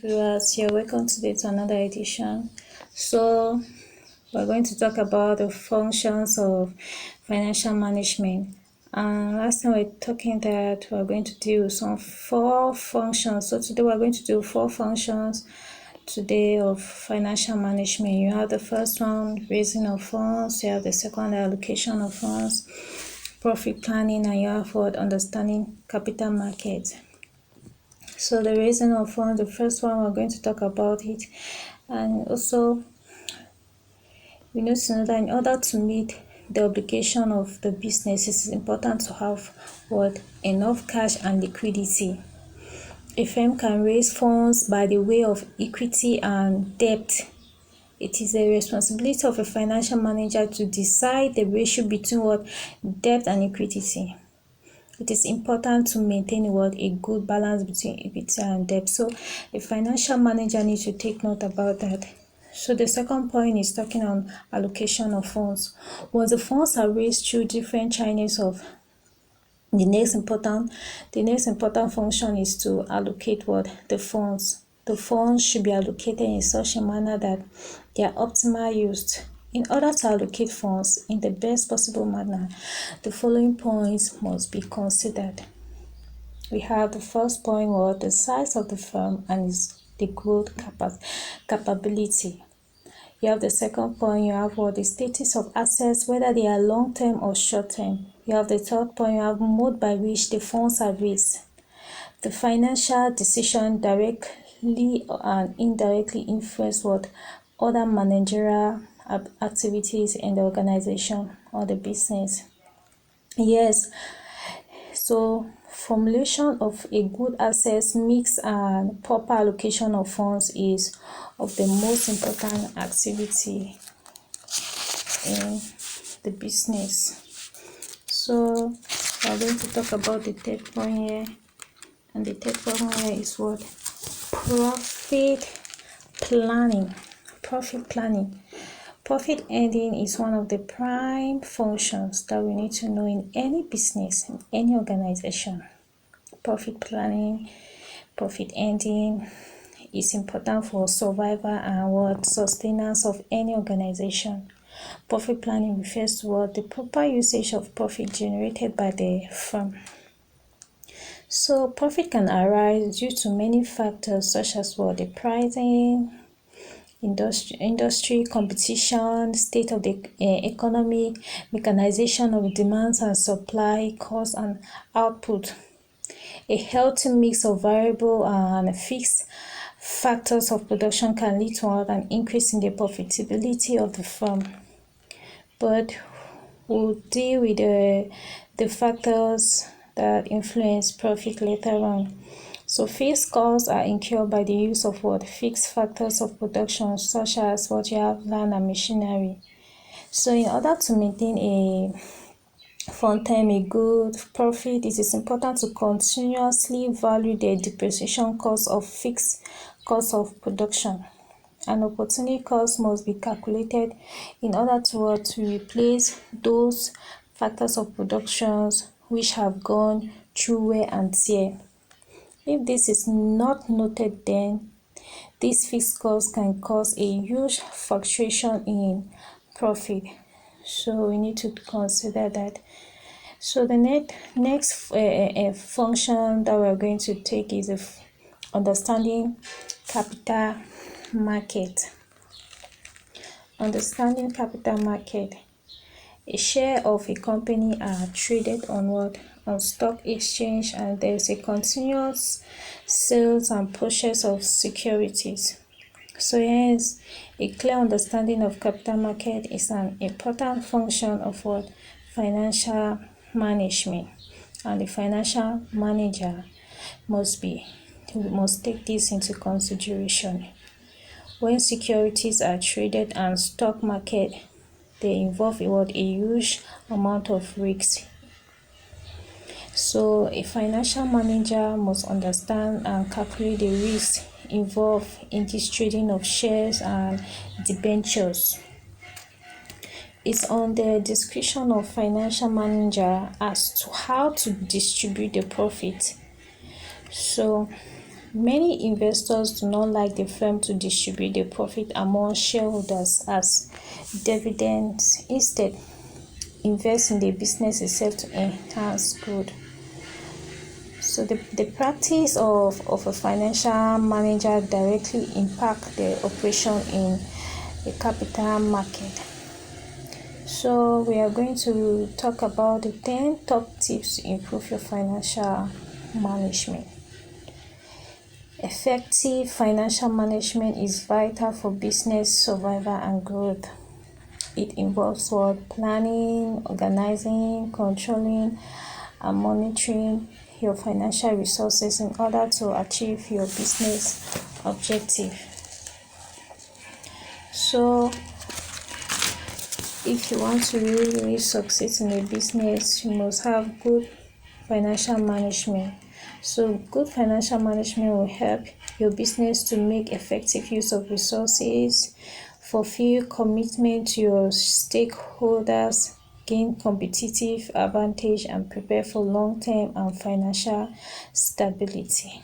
Viewers, you're welcome today to another edition. So we're going to talk about the functions of financial management. Last time we were talking that we're going to deal with some 4 functions. So today we're going to do 4 functions today of financial management. You have the first one, raising of funds. You have the second, allocation of funds, profit planning, and you have what, understanding capital markets. So the raising of funds, the first one, we're going to talk about it. And also we need to know that in order to meet the obligation of the business, it is important to have what, enough cash and liquidity. A firm can raise funds by the way of equity and debt. It is a responsibility of a financial manager to decide the ratio between what, debt and equity. It is important to maintain what, a good balance between equity and debt. So a financial manager needs to take note about that. So the second point is talking on allocation of funds. Once the funds are raised through different channels of the next important function is to allocate what, the funds. The funds should be allocated in such a manner that they are optimally used. In order to allocate funds in the best possible manner, the following points must be considered. We have the first point, what, the size of the firm and its the growth capability. You have the second point, you have what, the status of assets, whether they are long-term or short-term. You have the third point, you have mode by which the funds are raised. The financial decision directly and indirectly influence what, other managerial activities in the organization or the business. Yes, so formulation of a good assets mix and proper allocation of funds is of the most important activity in the business. So we're going to talk about the third point here, and the third point here is what, profit planning. Profit ending is one of the prime functions that we need to know in any business, in any organization. Profit planning, profit ending is important for survival and what, sustenance of any organization. Profit planning refers to what, the proper usage of profit generated by the firm. So profit can arise due to many factors such as what, the pricing, industry competition, state of the economy, mechanization of demands and supply, cost and output. A healthy mix of variable and fixed factors of production can lead to an increase in the profitability of the firm. But we'll deal with the factors that influence profit later on. So fixed costs are incurred by the use of what, fixed factors of production, such as what, you have land and machinery. So in order to maintain a time a good profit, it is important to continuously value the depreciation cost of fixed costs of production. An opportunity cost must be calculated in order to replace those factors of productions which have gone through wear and tear. If this is not noted, then these fixed costs can cause a huge fluctuation in profit. So we need to consider that. So the next function that we're going to take is understanding capital market. Understanding capital market. A share of a company are traded on what, on stock exchange, and there is a continuous sales and purchase of securities. So hence, a clear understanding of capital market is an important function of what, financial management, and the financial manager must take this into consideration. When securities are traded and stock market, they involve a huge amount of risks. So a financial manager must understand and calculate the risks involved in this trading of shares and debentures. It's on the discretion of financial manager as to how to distribute the profit. So Many investors do not like the firm to distribute the profit among shareholders as dividends. Instead, invest in the business itself to enhance growth. So the practice of a financial manager directly impact the operation in the capital market. So we are going to talk about the 10 top tips to improve your financial management. Effective financial management is vital for business survival and growth. It involves planning, organizing, controlling, and monitoring your financial resources in order to achieve your business objective. So if you want to really succeed in a business, you must have good financial management. So good financial management will help your business to make effective use of resources, fulfill commitment to your stakeholders, gain competitive advantage, and prepare for long-term and financial stability.